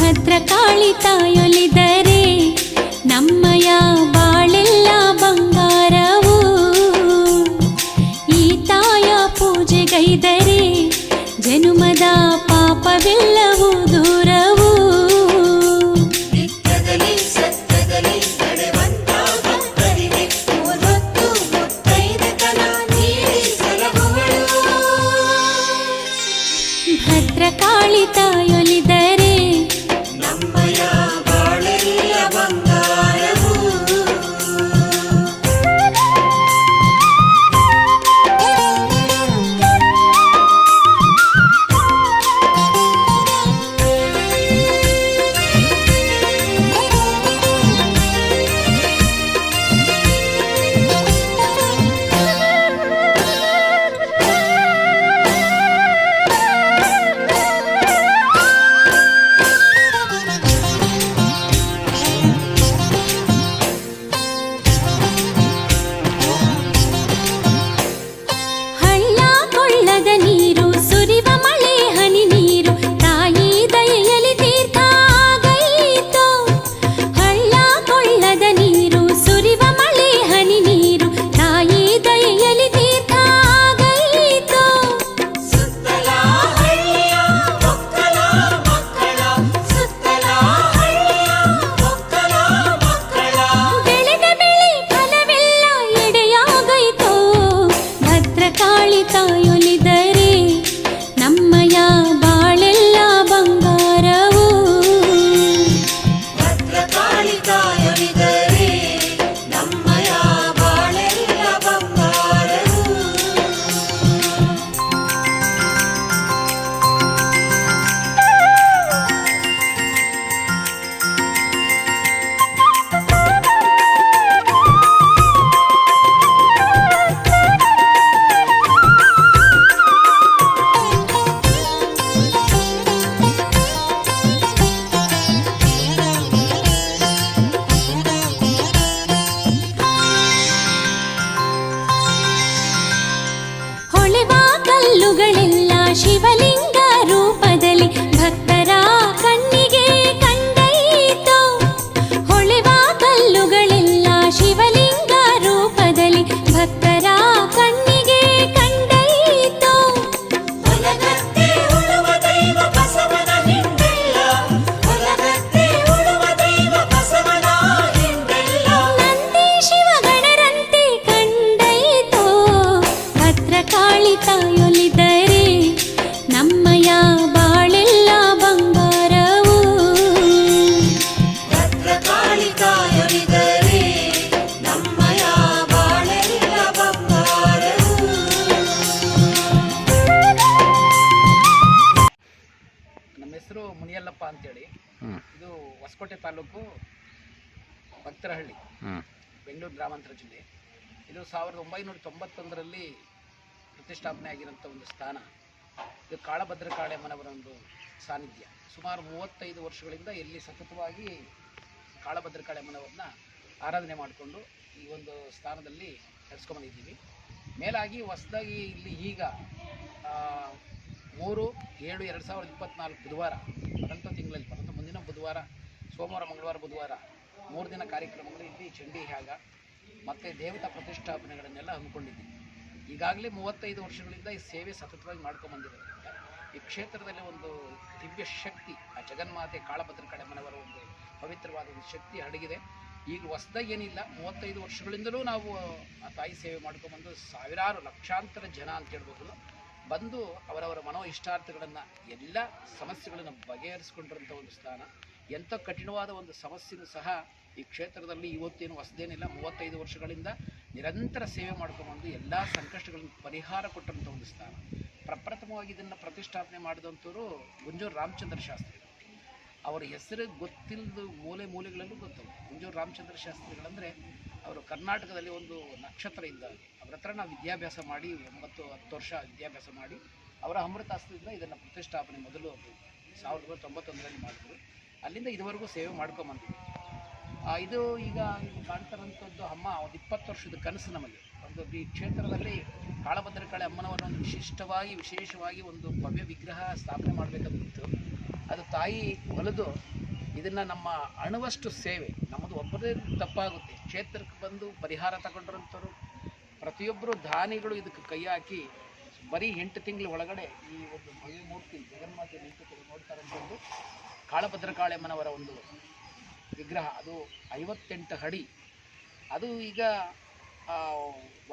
ಭದ್ರಕಾಳಿ ತಾಯೊಲಿದರೆ ನಮ್ಮಯ ಬಾಳೆಲ್ಲ ಬಂಗಾರವು. ಈ ತಾಯ ಪೂಜೆಗೈದರೆ ಜನುಮದ ಪಾಪವೆಲ್ಲವೂ ದೂರವು. ಭದ್ರಕಾಳಿ ತಾಯೊಲಿದರೆ ನಮ್ಮಯ ಬಾಳೆಲ್ಲ ಬಂಗಾರವು. ಕಲ್ಲುಗಳೆಲ್ಲ ಶಿವಲಿಂಗ ರೂಪದಲ್ಲಿ ಭಕ್ತರ ಕಣ್ಣಿಗೆ ಕಂಡೈತೋ. ಹೊಳೆವ ಕಲ್ಲುಗಳೆಲ್ಲ ಶಿವಲಿಂಗ ರೂಪದಲ್ಲಿ ಭಕ್ತರ ಕಣ್ಣಿಗೆ ಕಂಡೈತೋ. ಹೊಲಗದ್ದೆ ಉಳುವ ದೈವ ಬಸವನ ಹಿಂಡೆಲ್ಲ, ಹೊಲಗದ್ದೆ ಉಳುವ ದೈವ ಬಸವನ ಹಿಂಡೆಲ್ಲ. ನಂದಿ ಶಿವಗಣರಂತೆ ಕಂಡೈತೋ. ಭದ್ರಕಾಳಿ ತಾಯೊಲಿದರೆ ನಮ್ಮಯ ಬಾಳೆಲ್ಲ ಬಂಗಾರವು. ಭದ್ರಕಾಳಿ ತಾಯೊಲಿದರೆ ನಮ್ಮಯ ಬಾಳೆಲ್ಲ ಬಂಗಾರವು. ನಮ್ಮ ಹೆಸರು ಮುನಿಯಲ್ಲಪ್ಪ ಅಂತೇಳಿ. ಇದು ಹೊಸಕೋಟೆ ತಾಲೂಕು ಭಕ್ತರಹಳ್ಳಿ, ಬೆಂಗಳೂರು ಗ್ರಾಮಾಂತರ ಜಿಲ್ಲೆ. ಇದು 1991ರಲ್ಲಿ ಪ್ರತಿಷ್ಠಾಪನೆ ಆಗಿರೋಂಥ ಒಂದು ಸ್ಥಾನ. ಇದು ಕಾಳಭದ್ರಕಾಳಿ ಅಮ್ಮನವರ ಒಂದು ಸಾನ್ನಿಧ್ಯ. ಸುಮಾರು 35 ವರ್ಷಗಳಿಂದ ಇಲ್ಲಿ ಸತತವಾಗಿ ಕಾಳಭದ್ರಕಾಳಿ ಅಮ್ಮನವ್ರನ್ನ ಆರಾಧನೆ ಮಾಡಿಕೊಂಡು ಈ ಒಂದು ಸ್ಥಾನದಲ್ಲಿ ನಡೆಸ್ಕೊಂಡ್ಬಂದಿದ್ದೀವಿ. ಮೇಲಾಗಿ ಹೊಸದಾಗಿ ಇಲ್ಲಿ ಈಗ 3/7/2024 ಬುಧವಾರ, ಬರಂತ ತಿಂಗಳಲ್ಲಿ ಬರಂತ ಮುಂದಿನ ಬುಧವಾರ, ಸೋಮವಾರ, ಮಂಗಳವಾರ, ಬುಧವಾರ 3 ದಿನ ಕಾರ್ಯಕ್ರಮಗಳು ಇಲ್ಲಿ ಚಂಡಿ ಯಾಗ ಮತ್ತು ದೇವತಾ ಪ್ರತಿಷ್ಠಾಪನೆಗಳನ್ನೆಲ್ಲ ಹಮ್ಮಿಕೊಂಡಿದ್ದೀವಿ. ಈಗಾಗಲೇ 35 ವರ್ಷಗಳಿಂದ ಈ ಸೇವೆ ಸತತವಾಗಿ ಮಾಡ್ಕೊಂಬಂದಿರೋದ್ರಿಂದ ಈ ಕ್ಷೇತ್ರದಲ್ಲಿ ಒಂದು ದಿವ್ಯ ಶಕ್ತಿ, ಆ ಜಗನ್ಮಾತೆ ಕಾಳಭದ್ರಕಾಳಿ ಅಮ್ಮನವರ ಒಂದು ಪವಿತ್ರವಾದ ಒಂದು ಶಕ್ತಿ ಅಡಗಿದೆ. ಈಗ ಹೊಸದಾಗಿ ಏನಿಲ್ಲ, 35 ವರ್ಷಗಳಿಂದಲೂ ನಾವು ಆ ತಾಯಿ ಸೇವೆ ಮಾಡ್ಕೊಂಬಂದು ಸಾವಿರಾರು ಲಕ್ಷಾಂತರ ಜನ ಅಂತ ಹೇಳ್ಬೋದು ಬಂದು ಅವರವರ ಮನೋ ಇಷ್ಟಾರ್ಥಗಳನ್ನು, ಎಲ್ಲ ಸಮಸ್ಯೆಗಳನ್ನು ಬಗೆಹರಿಸ್ಕೊಂಡಿರೋಂಥ ಒಂದು ಸ್ಥಾನ. ಎಂಥ ಕಠಿಣವಾದ ಒಂದು ಸಮಸ್ಯೆಯೂ ಸಹ ಈ ಕ್ಷೇತ್ರದಲ್ಲಿ ಇವತ್ತೇನು ಹೊಸದೇನಿಲ್ಲ, 35 ವರ್ಷಗಳಿಂದ ನಿರಂತರ ಸೇವೆ ಮಾಡ್ಕೊಂಡ್ಬಂದು ಎಲ್ಲ ಸಂಕಷ್ಟಗಳನ್ನು ಪರಿಹಾರ ಕೊಟ್ಟಂಥ ಒಂದು ಸ್ಥಾನ. ಪ್ರಪ್ರಥಮವಾಗಿ ಇದನ್ನು ಪ್ರತಿಷ್ಠಾಪನೆ ಮಾಡಿದಂಥವರು ಗುಂಜೂರು ರಾಮಚಂದ್ರ ಶಾಸ್ತ್ರಿಗಳು. ಅವರ ಹೆಸರು ಗೊತ್ತಿಲ್ಲದ ಮೂಲೆಗಳಲ್ಲೂ ಗೊತ್ತವು. ಗುಂಜೂರು ರಾಮಚಂದ್ರ ಶಾಸ್ತ್ರಿಗಳಂದರೆ ಅವರು ಕರ್ನಾಟಕದಲ್ಲಿ ಒಂದು ನಕ್ಷತ್ರ ಇದ್ದಾರೆ. ಅವರ ಹತ್ರ ನಾವು ವಿದ್ಯಾಭ್ಯಾಸ ಮಾಡಿ 9-10 ವರ್ಷ ವಿದ್ಯಾಭ್ಯಾಸ ಮಾಡಿ ಅವರ ಅಮೃತಾಸ್ತ್ರದಿಂದ ಇದನ್ನು ಪ್ರತಿಷ್ಠಾಪನೆ ಮೊದಲು 1991ರಲ್ಲಿ ಮಾಡಿದ್ರು. ಅಲ್ಲಿಂದ ಇದುವರೆಗೂ ಸೇವೆ ಮಾಡ್ಕೊಂಬಂದಿದ್ವಿ. ಇದು ಈಗ ಕಾಣ್ತಾರಂಥದ್ದು ಅಮ್ಮ ಒಂದು 20 ವರ್ಷದ ಕನಸು ನಮಗೆ. ಒಂದು ಈ ಕ್ಷೇತ್ರದಲ್ಲಿ ಕಾಳಭದ್ರಕಾಳಿ ಅಮ್ಮನವರ ಒಂದು ವಿಶೇಷವಾಗಿ ಒಂದು ಭವ್ಯ ವಿಗ್ರಹ ಸ್ಥಾಪನೆ ಮಾಡಬೇಕಂತಿತ್ತು. ಅದು ತಾಯಿ ಒಲಿದು ಇದನ್ನು ನಮ್ಮ ಅಣುವಷ್ಟು ಸೇವೆ ನಮ್ಮದು ಒಬ್ಬರೇ ತಪ್ಪಾಗುತ್ತೆ. ಕ್ಷೇತ್ರಕ್ಕೆ ಬಂದು ಪರಿಹಾರ ತಗೊಂಡ್ರಂಥವ್ರು ಪ್ರತಿಯೊಬ್ಬರು ದಾನಿಗಳು ಇದಕ್ಕೆ ಕೈ ಹಾಕಿ ಬರೀ 8 ತಿಂಗಳ ಒಳಗಡೆ ಈ ಒಂದು ಭವ್ಯ ಮೂರ್ತಿ ಜಗನ್ಮಾತೆ ನಿಂತು ನೋಡ್ತಾರಂಥದ್ದು ಕಾಳಭದ್ರಕಾಳೆಮ್ಮನವರ ಒಂದು ವಿಗ್ರಹ. ಅದು 58 ಅಡಿ. ಅದು ಈಗ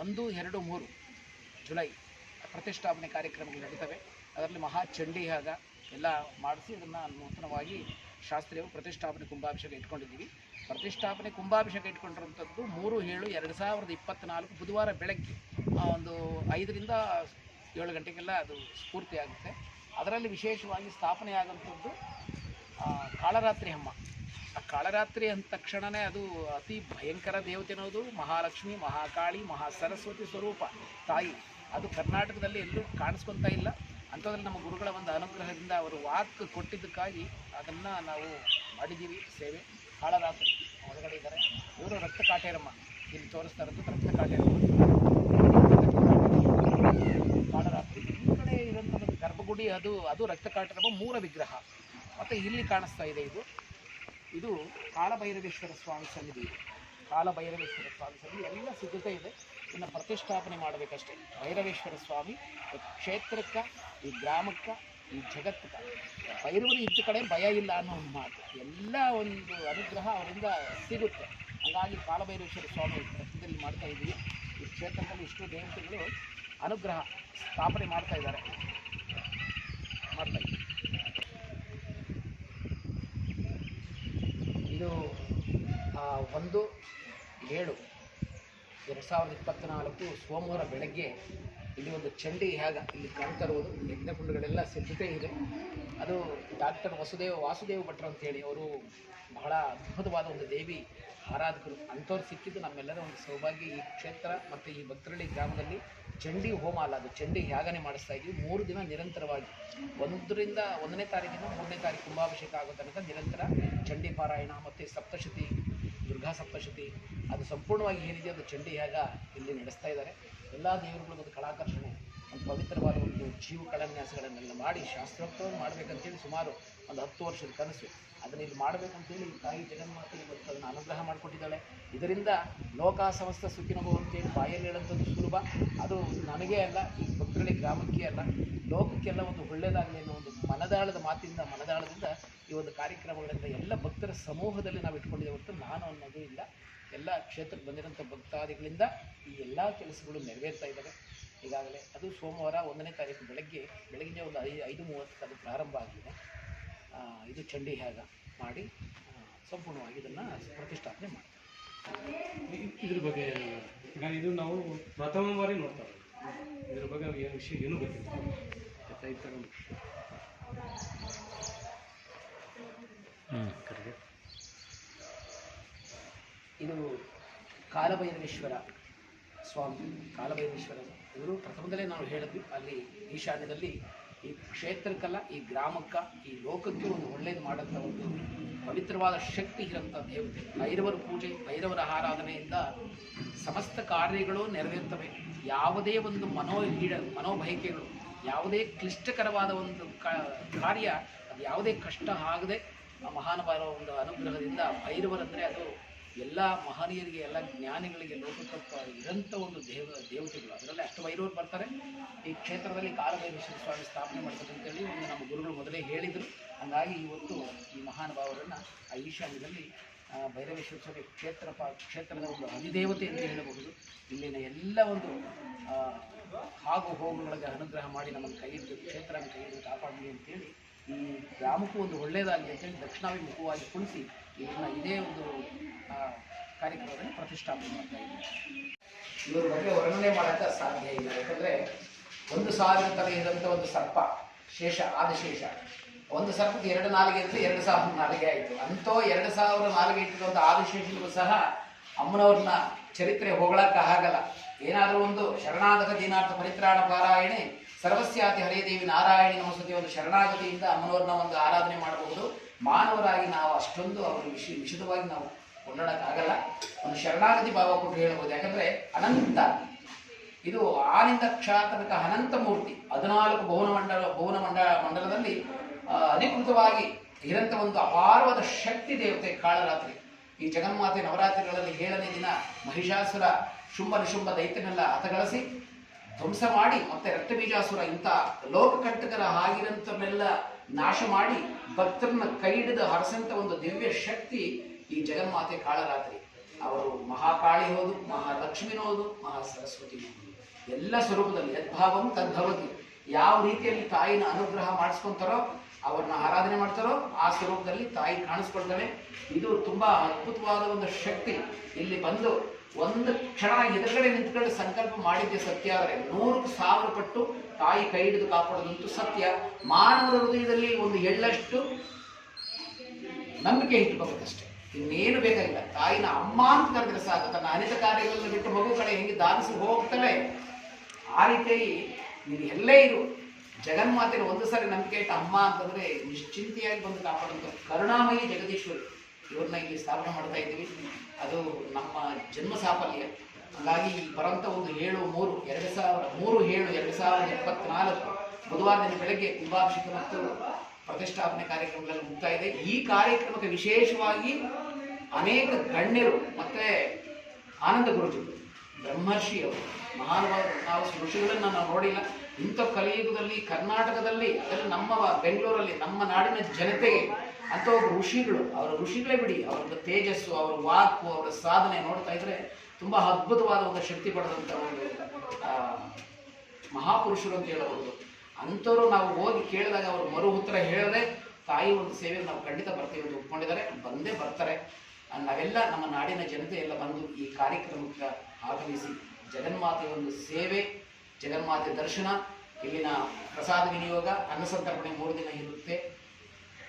1, 2, 3 ಜುಲೈ ಪ್ರತಿಷ್ಠಾಪನೆ ಕಾರ್ಯಕ್ರಮಗಳು ನಡೀತವೆ. ಅದರಲ್ಲಿ ಮಹಾಚಂಡೀಯಾಗ ಎಲ್ಲ ಮಾಡಿಸಿ ಅದನ್ನು ನೂತನವಾಗಿ ಶಾಸ್ತ್ರೀಯವು ಪ್ರತಿಷ್ಠಾಪನೆ ಕುಂಭಾಭಿಷೇಕ ಇಟ್ಕೊಂಡಿದ್ದೀವಿ. ಪ್ರತಿಷ್ಠಾಪನೆ ಕುಂಭಾಭಿಷೇಕ ಇಟ್ಕೊಂಡಿರುವಂಥದ್ದು 3/7/2024 ಬುಧವಾರ ಬೆಳಗ್ಗೆ ಒಂದು 5ರಿಂದ 7 ಗಂಟೆಗೆಲ್ಲ ಅದು ಸ್ಫೂರ್ತಿ ಆಗುತ್ತೆ. ಅದರಲ್ಲಿ ವಿಶೇಷವಾಗಿ ಸ್ಥಾಪನೆ ಆಗುವಂಥದ್ದು ಕಾಳರಾತ್ರಿ ಅಮ್ಮ. ಆ ಕಾಳರಾತ್ರಿ ಅಂದ ತಕ್ಷಣವೇ ಅದು ಅತಿ ಭಯಂಕರ ದೇವತೆ ಅನ್ನೋದು ಮಹಾಲಕ್ಷ್ಮಿ, ಮಹಾಕಾಳಿ, ಮಹಾಸರಸ್ವತಿ ಸ್ವರೂಪ ತಾಯಿ. ಅದು ಕರ್ನಾಟಕದಲ್ಲಿ ಎಲ್ಲೂ ಕಾಣಿಸ್ಕೊತಾ ಇಲ್ಲ. ಅಂಥದ್ರಲ್ಲಿ ನಮ್ಮ ಗುರುಗಳ ಒಂದು ಅನುಗ್ರಹದಿಂದ ಅವರು ವಾಕ್ ಕೊಟ್ಟಿದ್ದಕ್ಕಾಗಿ ಅದನ್ನು ನಾವು ಮಾಡಿದ್ದೀವಿ ಸೇವೆ. ಕಾಳರಾತ್ರಿ ಹೊರಗಡೆ ಇದ್ದಾರೆ ಇವರು ರಕ್ತ ಕಾಟೇರಮ್ಮ, ಇಲ್ಲಿ ತೋರಿಸ್ತಾ ಇರೋದು ರಕ್ತ ಕಾಟೇರಮ್ಮ ಕಾಳರಾತ್ರಿ. ಈ ಕಡೆ ಇರೋಂಥ ಗರ್ಭಗುಡಿ ಅದು ರಕ್ತ ಕಾಟೇರಮ್ಮ 3 ವಿಗ್ರಹ. ಮತ್ತು ಇಲ್ಲಿ ಕಾಣಿಸ್ತಾ ಇದೆ ಇದು ಕಾಳಭೈರವೇಶ್ವರ ಸ್ವಾಮಿ ಸನ್ನಿಧಿ. ಕಾಳಭೈರವೇಶ್ವರ ಸ್ವಾಮಿ ಸನ್ನಿಧಿ ಎಲ್ಲ ಸಿದ್ಧತೆ ಇದೆ. ಇನ್ನು ಪ್ರತಿಷ್ಠಾಪನೆ ಮಾಡಬೇಕಷ್ಟೇ. ಭೈರವೇಶ್ವರ ಸ್ವಾಮಿ ಕ್ಷೇತ್ರಕ್ಕೆ, ಈ ಗ್ರಾಮಕ್ಕೆ, ಈ ಜಗತ್ತಕ್ಕೆ ಭೈರವರು ಇದ್ದ ಕಡೆ ಭಯ ಇಲ್ಲ ಅನ್ನೋ ಒಂದು ಮಾತು. ಎಲ್ಲ ಒಂದು ಅನುಗ್ರಹ ಅವರಿಂದ ಸಿಗುತ್ತೆ. ಹಾಗಾಗಿ ಕಾಳಭೈರವೇಶ್ವರ ಸ್ವಾಮಿ ಪ್ರತಿದಲ್ಲಿ ಮಾಡ್ತಾ ಇದ್ದೀವಿ. ಈ ಕ್ಷೇತ್ರದಲ್ಲಿ ಇಷ್ಟು ದೇವತೆಗಳು ಅನುಗ್ರಹ ಸ್ಥಾಪನೆ ಮಾಡ್ತಾ ಇದ್ದಾರೆ. ಇದು 1/7/2024 ಸೋಮವಾರ ಬೆಳಗ್ಗೆ ಇಲ್ಲಿ ಒಂದು ಚಂಡಿ ಯಾಗ ಇಲ್ಲಿ ಕಾಣ್ತಾ ಇರುವುದು. ಯಜ್ಞಕುಂಡಗಳೆಲ್ಲ ಸಿದ್ಧತೆ ಇದೆ. ಅದು ಡಾಕ್ಟರ್ ವಾಸುದೇವ ಭಟ್ರು ಅಂತೇಳಿ ಅವರು ಬಹಳ ಅದ್ಭುತವಾದ ಒಂದು ದೇವಿ ಆರಾಧಕರು. ಅಂಥವ್ರು ಸಿಕ್ಕಿದ್ದು ನಮ್ಮೆಲ್ಲರ ಒಂದು ಸೌಭಾಗ್ಯ. ಈ ಕ್ಷೇತ್ರ ಮತ್ತು ಈ ಭಕ್ತರಳ್ಳಿ ಗ್ರಾಮದಲ್ಲಿ ಚಂಡಿ ಹೋಮ ಅಲ್ಲ, ಅದು ಚಂಡಿ ಯಾಗನೆ ಮಾಡಿಸ್ತಾ ಇದ್ದೀವಿ. 3 ದಿನ ನಿರಂತರವಾಗಿ 1ನೇ ತಾರೀಕಿಂದ 3ನೇ ತಾರೀಕು ಕುಂಭಾಭಿಷೇಕ ಆಗೋ ತನಕ ನಿರಂತರ ಚಂಡಿ ಪಾರಾಯಣ ಮತ್ತು ಸಪ್ತಶತಿ, ದುರ್ಗಾ ಸಪ್ತಶತಿ ಅದು ಸಂಪೂರ್ಣವಾಗಿ ಏನಿದೆ ಅದು ಚಂಡಿ ಯಾಗ ಇಲ್ಲಿ ನಡೆಸ್ತಾ ಇದ್ದಾರೆ. ಎಲ್ಲ ದೇವರುಗಳು ಒಂದು ಕಲಾಕರ್ಷಣೆ, ಒಂದು ಪವಿತ್ರವಾದ ಒಂದು ಜೀವ ಕಳನ್ಯಾಸಗಳನ್ನೆಲ್ಲ ಮಾಡಿ ಶಾಸ್ತ್ರೋಕ್ತವಾಗಿ ಮಾಡಬೇಕಂತೇಳಿ ಸುಮಾರು ಒಂದು 10 ವರ್ಷದ ಕನಸು. ಅದನ್ನು ಇಲ್ಲಿ ಮಾಡಬೇಕಂತೇಳಿ ತಾಯಿ ಜಗನ್ಮಾತೆ ಇವತ್ತು ಅದನ್ನು ಅನುಗ್ರಹ ಮಾಡಿಕೊಟ್ಟಿದ್ದಾಳೆ. ಇದರಿಂದ ಲೋಕ ಸಮಸ್ತ ಸುಖಿನೋ ಅಂತೇಳಿ ಬಾಯಲ್ಲಿ ಹೇಳೋಂಥದ್ದು ಸುಲಭ. ಅದು ನನಗೇ ಅಲ್ಲ, ಈ ಭಕ್ತರಳ್ಳಿ ಗ್ರಾಮಕ್ಕೆ ಅಲ್ಲ, ಲೋಕಕ್ಕೆಲ್ಲ ಒಂದು ಒಳ್ಳೆಯದಾಗಲಿ ಅನ್ನೋ ಒಂದು ಮನದಾಳದಿಂದ ಈ ಒಂದು ಕಾರ್ಯಕ್ರಮಗಳಿಂದ ಎಲ್ಲ ಭಕ್ತರ ಸಮೂಹದಲ್ಲಿ ನಾವು ಇಟ್ಕೊಂಡಿದ್ದೇವೆ ಹೊರತು ನಾನು ಅನ್ನೋದು ಇಲ್ಲ. ಎಲ್ಲ ಕ್ಷೇತ್ರಕ್ಕೆ ಬಂದಿರೋಂಥ ಭಕ್ತಾದಿಗಳಿಂದ ಈ ಎಲ್ಲ ಕೆಲಸಗಳು ನೆರವೇರ್ತಾ ಇದ್ದಾವೆ ಈಗಾಗಲೇ. ಅದು ಸೋಮವಾರ 1ನೇ ತಾರೀಕು ಬೆಳಗ್ಗೆ ಒಂದು 5:30 ಅದು ಪ್ರಾರಂಭ ಆಗಿದೆ. ಇದು ಚಂಡಿ ಯಾಗ ಮಾಡಿ ಸಂಪೂರ್ಣವಾಗಿ ಇದನ್ನು ಪ್ರತಿಷ್ಠಾಪನೆ ಮಾಡ್ತಾರೆ. ಇದ್ರ ಬಗ್ಗೆ ಈಗ ಇದು ನಾವು ಪ್ರಥಮ ಬಾರಿ ನೋಡ್ತಾ ಇದ್ದೀವಿ. ಇದ್ರ ಬಗ್ಗೆ ಏನು ವಿಷಯ ಏನೂ ಗೊತ್ತಿಲ್ಲ. ಇದು ಕಾಲಭೈರವೇಶ್ವರ ಸ್ವಾಮಿ. ಕಾಲಭೈರವೇಶ್ವರ ಇವರು ಪ್ರಥಮದಲ್ಲೇ ನಾವು ಹೇಳಿದ್ವಿ, ಅಲ್ಲಿ ಈಶಾನ್ಯದಲ್ಲಿ ಈ ಕ್ಷೇತ್ರಕ್ಕಲ್ಲ, ಈ ಗ್ರಾಮಕ್ಕೆ, ಈ ಲೋಕಕ್ಕೆ ಒಂದು ಒಳ್ಳೇದು ಮಾಡೋಂಥ ಒಂದು ಪವಿತ್ರವಾದ ಶಕ್ತಿ ಇರೋಂಥ ದೇವತೆ. ಭೈರವರ ಪೂಜೆ, ಭೈರವರ ಆರಾಧನೆಯಿಂದ ಸಮಸ್ತ ಕಾರ್ಯಗಳು ನೆರವೇರ್ತವೆ. ಯಾವುದೇ ಒಂದು ಮನೋಬಯಕೆಗಳು, ಯಾವುದೇ ಕ್ಲಿಷ್ಟಕರವಾದ ಒಂದು ಕಾರ್ಯ, ಅದು ಯಾವುದೇ ಕಷ್ಟ ಆಗದೆ ಮಹಾನುಭಾವರ ಒಂದು ಅನುಗ್ರಹದಿಂದ ಭೈರವರಂದರೆ ಅದು ಎಲ್ಲ ಮಹನೀಯರಿಗೆ, ಎಲ್ಲ ಜ್ಞಾನಿಗಳಿಗೆ, ಲೋಕಕ್ಕೆ ಇರೋಂಥ ಒಂದು ದೇವತೆಗಳು. ಅದರಲ್ಲಿ ಅಷ್ಟು ಭೈರವರು ಬರ್ತಾರೆ. ಈ ಕ್ಷೇತ್ರದಲ್ಲಿ ಕಾಲಭೈರೇಶ್ವರ ಸ್ವಾಮಿ ಸ್ಥಾಪನೆ ಮಾಡ್ತಾರೆ ಅಂತೇಳಿ ಒಂದು ನಮ್ಮ ಗುರುಗಳು ಮೊದಲೇ ಹೇಳಿದರು. ಹಾಗಾಗಿ ಇವತ್ತು ಈ ಮಹಾನುಭಾವರನ್ನು ಆ ಈಶಾನ್ಯದಲ್ಲಿ ಭೈರವೇಶ್ವರ ಸ್ವಾಮಿ ಕ್ಷೇತ್ರದ ಒಂದು ಅಧಿದೇವತೆ ಅಂತ ಹೇಳಬಹುದು. ಇಲ್ಲಿನ ಎಲ್ಲ ಒಂದು ಹಾಗೂ ಹೋಗುಗಳಿಗೆ ಅನುಗ್ರಹ ಮಾಡಿ ನಮ್ಮನ್ನು ಕೈ ಹಿಡಿದು ಕ್ಷೇತ್ರನ ಕೈ ಹಿಡಿದು ಕಾಪಾಡಲಿ ಅಂತೇಳಿ, ಈ ಗ್ರಾಮಕ್ಕೂ ಒಂದು ಒಳ್ಳೆಯದಾಗಲಿ ಅಂತೇಳಿ ದಕ್ಷಿಣಾಭಿಮುಖವಾಗಿ ಕುಳಿಸಿ ಇದೇ ಒಂದು ಕಾರ್ಯಕ್ರಮದಲ್ಲಿ ಪ್ರತಿಷ್ಠಾಪನೆ ಮಾಡ್ತಾ ಇದ್ದೀವಿ. ಇವ್ರ ಬಗ್ಗೆ ವರ್ಣನೆ ಮಾಡೋಕ್ಕೆ ಸಾಧ್ಯ ಇಲ್ಲ. ಯಾಕಂದರೆ 1,000 ತಲೆ ಇರೋಂಥ ಒಂದು ಸರ್ಪ, ಆದಿಶೇಷ, ಒಂದು ಸರ್ಪಕ್ಕೆ 2 ನಾಲಿಗೆ ಇರುತ್ತೆ, 2,000 ನಾಲಿಗೆ ಆಯಿತು. ಅಂಥೋ 2,000 ನಾಲಿಗೆ ಇಟ್ಟಿರುವಂಥ ಆದಿಶೇಷನಿಗೂ ಸಹ ಅಮ್ಮನವ್ರನ್ನ ಚರಿತ್ರೆ ಹೊಗಳಕ್ಕೆ ಆಗಲ್ಲ. ಏನಾದರೂ ಒಂದು ಶರಣಾಗತ ದೀನಾರ್ಥ ಪರಿತ್ರಾಣ ಪಾರಾಯಣೆ ಸರ್ವಸ್ಯಾತಿ ಹರೇ ದೇವಿ ನಾರಾಯಣಿ ನಮಸ್ತುತಿ ಒಂದು ಶರಣಾಗತಿಯಿಂದ ಅಮ್ಮನವ್ರನ್ನ ಒಂದು ಆರಾಧನೆ ಮಾಡಬಹುದು. ಮಾನವರಾಗಿ ನಾವು ಅಷ್ಟೊಂದು ಅವರು ವಿಶದವಾಗಿ ನಾವು ಕೊಂಡಾಡಕ್ಕಾಗಲ್ಲ. ಒಂದು ಶರಣಾಗತಿ ಭಾವ ಕೊಟ್ಟು ಹೇಳ್ಬೋದು. ಯಾಕಂದರೆ ಅನಂತ, ಇದು ಆನಿಂದ ಕ್ಷಾತನಕ ಅನಂತ ಮೂರ್ತಿ. 14 ಭುವನ ಮಂಡಲದಲ್ಲಿ ಅಧಿಕೃತವಾಗಿ ಇರಂತ ಒಂದು ಅಪಾರವಾದ ಶಕ್ತಿ ದೇವತೆ ಕಾಳರಾತ್ರಿ. ಈ ಜಗನ್ಮಾತೆ ನವರಾತ್ರಿಗಳಲ್ಲಿ 7ನೇ ದಿನ ಮಹಿಷಾಸುರ ಶುಂಭ ನಿಶುಂಭ ದೈತ್ಯನೆಲ್ಲ ಹತಗಳಿಸಿ ಧ್ವಂಸ ಮಾಡಿ ಮತ್ತೆ ರಕ್ತಬೀಜಾಸುರ ಇಂಥ ಲೋಕಕಂಟಕರ ಆಗಿರಂತವನ್ನೆಲ್ಲ ನಾಶ ಮಾಡಿ ಭಕ್ತರನ್ನ ಕೈ ಹಿಡಿದು ಹರಸಂತ ಒಂದು ದಿವ್ಯ ಶಕ್ತಿ ಈ ಜಗನ್ಮಾತೆ ಕಾಳರಾತ್ರಿ. ಅವರು ಮಹಾಕಾಳಿ ಹೌದು, ಮಹಾಲಕ್ಷ್ಮಿನೂ ಹೌದು, ಮಹಾ ಸರಸ್ವತಿನೂ ಹೌದು. ಎಲ್ಲ ಸ್ವರೂಪದಲ್ಲಿ ಯದ್ಭಾವಂ ತದ್ಭವತಿ. ಯಾವ ರೀತಿಯಲ್ಲಿ ತಾಯಿನ ಅನುಗ್ರಹ ಮಾಡಿಸ್ಕೊಂತಾರೋ ಅವ್ರನ್ನ ಆರಾಧನೆ ಮಾಡ್ತಾರೋ ಆ ಸ್ವರೂಪದಲ್ಲಿ ತಾಯಿ ಕಾಣಿಸ್ಕೊಳ್ತಾಳೆ. ಇದು ತುಂಬಾ ಅದ್ಭುತವಾದ ಒಂದು ಶಕ್ತಿ. ಇಲ್ಲಿ ಬಂದು ಒಂದು ಕ್ಷಣ ಎದುರುಗಡೆ ನಿಂತ್ಕೊಂಡು ಸಂಕಲ್ಪ ಮಾಡಿದ್ದೆ ಸತ್ಯ ಆದರೆ 100,000 ಪಟ್ಟು ತಾಯಿ ಕೈ ಹಿಡಿದು ಕಾಪಾಡೋದಂತೂ ಸತ್ಯ. ಮಾನವರ ಹೃದಯದಲ್ಲಿ ಒಂದು ಎಳ್ಳಷ್ಟು ನಂಬಿಕೆ ಇಟ್ಕೋಬೇಕಷ್ಟೇ, ಇನ್ನೇನು ಬೇಕಾಗಿಲ್ಲ. ತಾಯಿನ ಅಮ್ಮ ಅಂತ ಕರೆದ್ರೆ ಸಾಕು. ತನ್ನ ಅನಿತ ಕಾರ್ಯಗಳನ್ನು ಬಿಟ್ಟು ಮಗು ಕಡೆ ಹೆಂಗೆ ದಾನಿಸಿ ಹೋಗ್ತಾಳೆ ಆ ರೀತಿಯಾಗಿ ನೀನು ಎಲ್ಲೇ ಇರು, ಜಗನ್ಮಾತೆನ ಒಂದು ಸಾರಿ ನಂಬಿಕೆ ಇಟ್ಟ ಅಮ್ಮ ಅಂತಂದ್ರೆ ನಿಶ್ಚಿಂತೆಯಾಗಿ ಬಂದು ಕಾಪಾಡುವಂಥ ಕರುಣಾಮಯಿ ಜಗದೀಶ್ವರಿ ಇವ್ರನ್ನ ಇಲ್ಲಿ ಸ್ಥಾಪನೆ ಮಾಡ್ತಾ ಇದ್ದೀವಿ. ಅದು ನಮ್ಮ ಜನ್ಮ ಸಾಫಲ್ಯ. ಹಾಗಾಗಿ ಬರೋಂಥ ಒಂದು 7/3/2024 ಬುಧವಾರ ದಿನ ಬೆಳಗ್ಗೆ ಕುಂಭಾಭಿಷೇಕ ಮತ್ತು ಪ್ರತಿಷ್ಠಾಪನೆ ಕಾರ್ಯಕ್ರಮಗಳಲ್ಲಿ ಮುಕ್ತಾ ಇದೆ. ಈ ಕಾರ್ಯಕ್ರಮಕ್ಕೆ ವಿಶೇಷವಾಗಿ ಅನೇಕ ಗಣ್ಯರು ಮತ್ತೆ ಆನಂದ ಗುರುಜಿಗಳು, ಬ್ರಹ್ಮರ್ಷಿ ಅವರು, ಮಹಾನುಭಾವರು, ನಾವು ಋಷಿಗಳನ್ನು ನಾವು ನೋಡಿಲ್ಲ. ಇಂಥ ಕಲಿಯುಗದಲ್ಲಿ ಕರ್ನಾಟಕದಲ್ಲಿ ಅದರಲ್ಲಿ ನಮ್ಮ ಬೆಂಗಳೂರಲ್ಲಿ ನಮ್ಮ ನಾಡಿನ ಜನತೆಗೆ ಅಂತ ಒಬ್ಬ ಋಷಿಗಳು, ಅವರ ಋಷಿಗಳೇ ಬಿಡಿ, ಅವರ ತೇಜಸ್ಸು, ಅವರ ವಾಕು, ಅವರ ಸಾಧನೆ ನೋಡ್ತಾ ಇದ್ರೆ ತುಂಬ ಅದ್ಭುತವಾದ ಒಂದು ಶಕ್ತಿ ಪಡೆದಂಥ ಒಂದು ಮಹಾಪುರುಷರು ಅಂತ ಹೇಳಬಹುದು. ಅಂಥವ್ರು ನಾವು ಹೋಗಿ ಕೇಳಿದಾಗ ಅವರು ಮರು ಉತ್ತರ ಹೇಳದೆ ತಾಯಿ ಒಂದು ಸೇವೆಗೆ ನಾವು ಖಂಡಿತ ಬರ್ತೀವಿ ಅಂತ ಒಪ್ಕೊಂಡಿದ್ದಾರೆ, ಬಂದೇ ಬರ್ತಾರೆ. ನಾವೆಲ್ಲ ನಮ್ಮ ನಾಡಿನ ಜನತೆ ಎಲ್ಲ ಬಂದು ಈ ಕಾರ್ಯಕ್ರಮಕ್ಕೆ ಆಗಮಿಸಿ ಜಗನ್ಮಾತೆ ಒಂದು ಸೇವೆ, ಜಗನ್ಮಾತೆ ದರ್ಶನ, ಇಲ್ಲಿನ ಪ್ರಸಾದ ವಿನಿಯೋಗ, ಅನ್ನಸಂತರ್ಪಣೆ 3 ದಿನ ಇರುತ್ತೆ.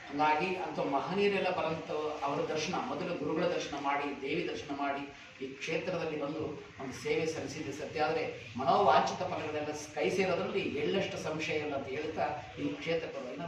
ಹಾಗಾಗಿ ಅಂಥ ಮಹನೀಯರೆಲ್ಲ ಬರಂತ ಅವರ ದರ್ಶನ, ಮೊದಲು ಗುರುಗಳ ದರ್ಶನ ಮಾಡಿ, ದೇವಿ ದರ್ಶನ ಮಾಡಿ ಈ ಕ್ಷೇತ್ರದಲ್ಲಿ ಬಂದು ಒಂದು ಸೇವೆ ಸಲ್ಲಿಸಿದ್ದು ಸತ್ಯ. ಆದರೆ ಮನೋವಾಂಛಿತ ಫಲಗಳೆಲ್ಲ ಕೈ ಸೇರೋದ್ರಲ್ಲಿ ಎಳ್ಳಷ್ಟು ಸಂಶಯ ಇಲ್ಲ ಅಂತ ಹೇಳ್ತಾ ಈ ಕ್ಷೇತ್ರವನ್ನು